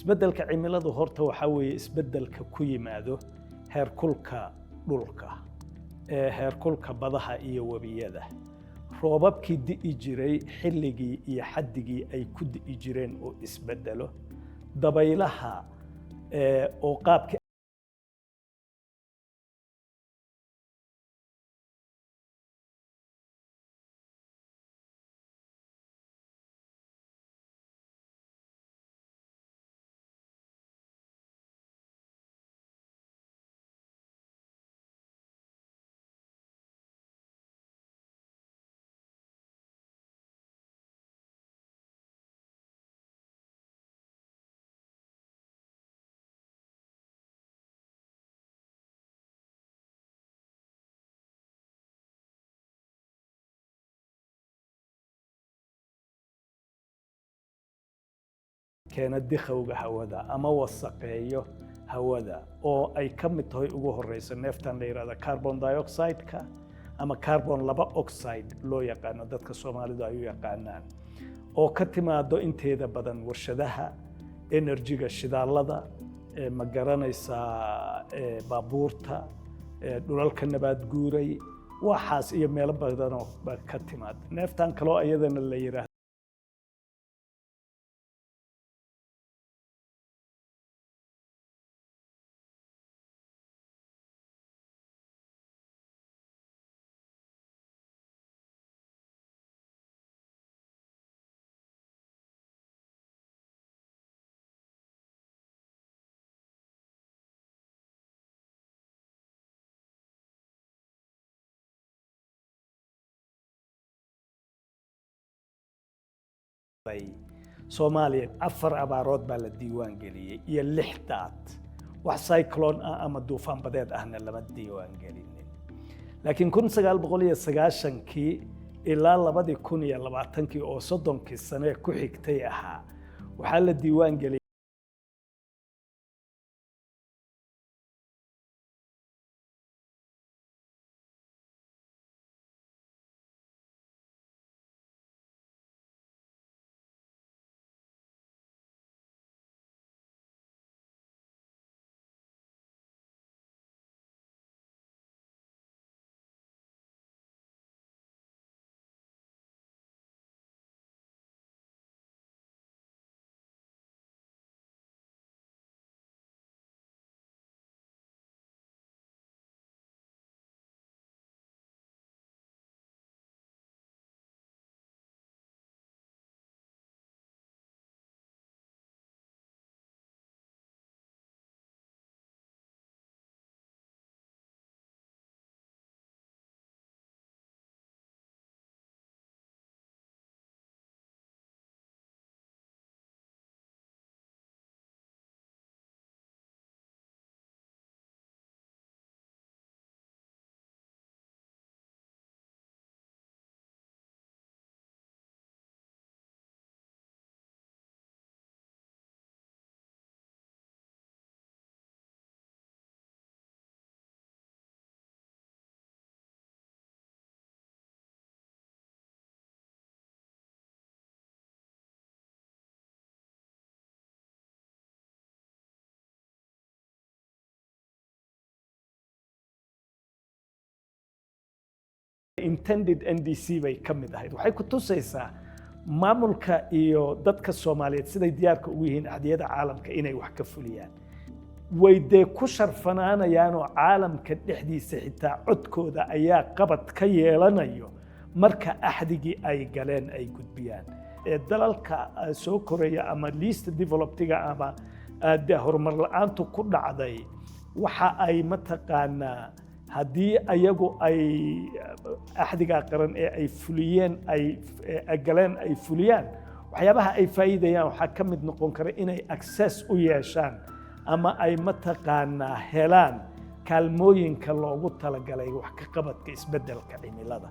isbeddelka cimiladu horta waxa weeye isbeddelka ku yimaado heerkulka dhulka heerkulka badaha iyo wabiyada roobabkii di'i jiray xilligii iyo xaddigii ay ku di'i jireen oo isbeddelo dabaylaha oo qaabka keena dikhawga hawada ama wasaqeeyo hawada oo ay ka mid tahay ugu horeyso neeftan la yiraahdo carbon dioxide-ka ama carbon laba oxide loo yaqaano dadka Soomaalidu ay u yaqaanaan oo ka timaado inteeda badan warshadaha energy-ga shidaalada ma garanaysaa baabuurta dhulalka nabaad guuray waxaas iyo meelo badan oo ka timaad neeftan kale oo iyadana la yiraahdo Soomaaliya 4 abaarood baa la diiwaan geliyay iyo 6 daad wax cyclone ama duufaan badeed ahna lama diiwaan gelinin laakiin 1990kii ilaa 2020kii oo 30 sano ku xigtay ahaa waxa la diiwaan geliyay intended NDC bay kamid ahayd waxay ku tusaysaa maamulka iyo dadka Soomaaliyeed siday diyaarka ugu yihiin ahdiyada caalamka inay wax ka fuliyaan wayde ku sharfanaanayaan oo caalamka dhexdiisa xitaa codkooda ayaa qabad ka yeelanayo marka ahdigii ay galeen ay gudbiyaan dalalka soo koreeya ama least developed-ga ama horumar la'aantu ku dhacday waxa ay mataqaanaa haddii ayagu ay ahdiga qaran ee ay fuliyeen ay galeen ay fuliyaan waxyaabaha ay faa'iidayaan waxa ka mid noqon kara inay access u yeeshaan ama ay mataqaanaa helaan kaalmooyinka loogu talagalay wax ka qabadka isbeddelka cimilada